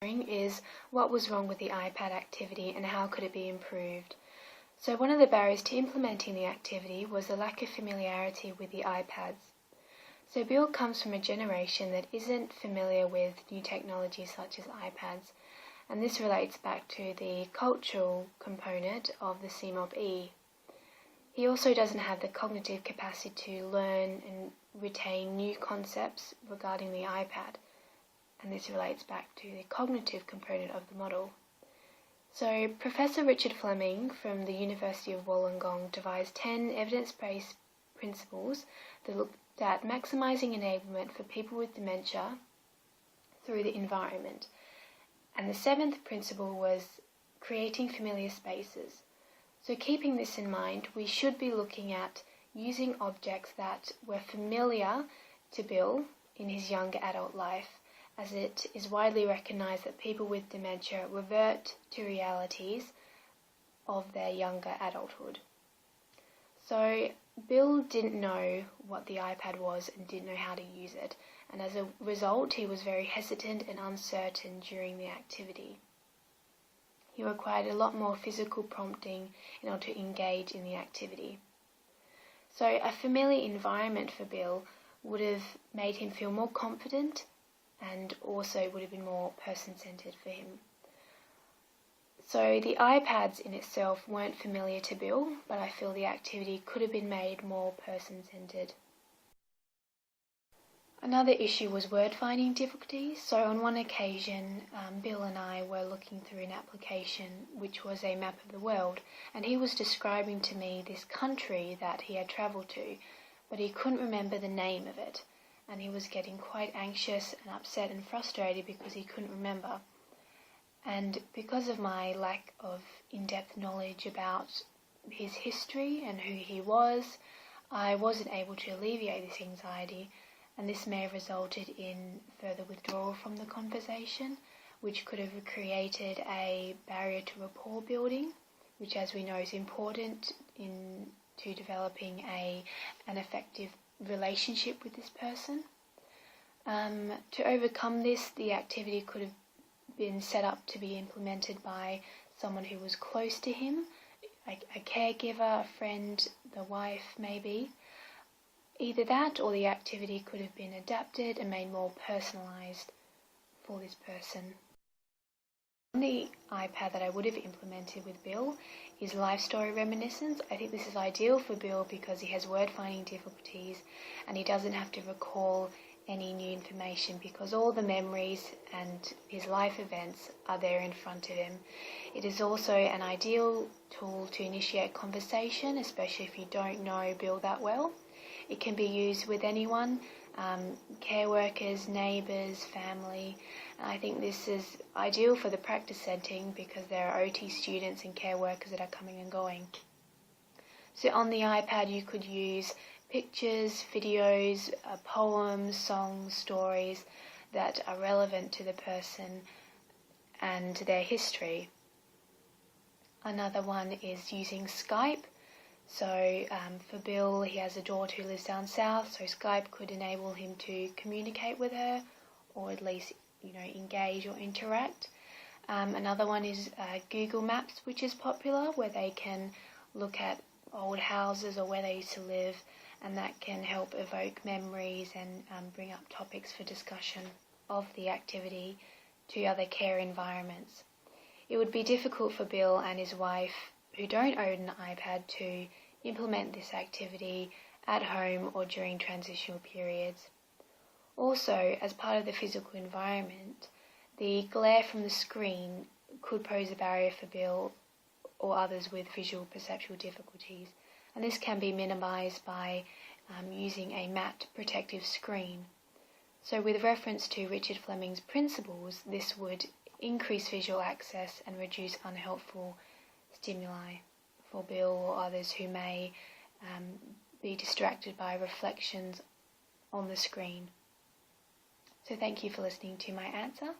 Is what was wrong with the iPad activity and how could it be improved. So one of the barriers to implementing the activity was the lack of familiarity with the iPads. So Bill comes from a generation that isn't familiar with new technologies such as iPads, and this relates back to the cultural component of the CMOB-E. He also doesn't have the cognitive capacity to learn and retain new concepts regarding the iPad. And this relates back to the cognitive component of the model. So Professor Richard Fleming from the University of Wollongong devised 10 evidence-based principles that looked at maximising enablement for people with dementia through the environment. And the 7th principle was creating familiar spaces. So keeping this in mind, we should be looking at using objects that were familiar to Bill in his younger adult life, as it is widely recognised that people with dementia revert to realities of their younger adulthood. So Bill didn't know what the iPad was and didn't know how to use it, and as a result he was very hesitant and uncertain during the activity. He required a lot more physical prompting in order to engage in the activity. So a familiar environment for Bill would have made him feel more confident and also would have been more person-centred for him. So the iPads in itself weren't familiar to Bill, but I feel the activity could have been made more person-centred. Another issue was word-finding difficulties. So on one occasion, Bill and I were looking through an application which was a map of the world, and he was describing to me this country that he had travelled to, but he couldn't remember the name of it. And he was getting quite anxious and upset and frustrated because he couldn't remember. And because of my lack of in-depth knowledge about his history and who he was, I wasn't able to alleviate this anxiety, and this may have resulted in further withdrawal from the conversation, which could have created a barrier to rapport building, which, as we know, is important to developing an effective relationship with this person. To overcome this, the activity could have been set up to be implemented by someone who was close to him, a caregiver, a friend, the wife maybe. Either that or the activity could have been adapted and made more personalised for this person. The iPad that I would have implemented with Bill is Life Story Reminiscence. I think this is ideal for Bill because he has word-finding difficulties and he doesn't have to recall any new information because all the memories and his life events are there in front of him. It is also an ideal tool to initiate conversation, especially if you don't know Bill that well. It can be used with anyone, care workers, neighbours, family. And I think this is ideal for the practice setting because there are OT students and care workers that are coming and going. So on the iPad you could use pictures, videos, poems, songs, stories that are relevant to the person and their history. Another one is using Skype. So for Bill, he has a daughter who lives down south, so Skype could enable him to communicate with her or at least engage or interact. Another one is Google Maps, which is popular, where they can look at old houses or where they used to live, and that can help evoke memories and bring up topics for discussion of the activity to other care environments. It would be difficult for Bill and his wife, who don't own an iPad, to implement this activity at home or during transitional periods. Also, as part of the physical environment, the glare from the screen could pose a barrier for Bill or others with visual perceptual difficulties, and this can be minimised by using a matte protective screen. So with reference to Richard Fleming's principles, this would increase visual access and reduce unhelpful stimuli for Bill or others who may be distracted by reflections on the screen. So thank you for listening to my answer.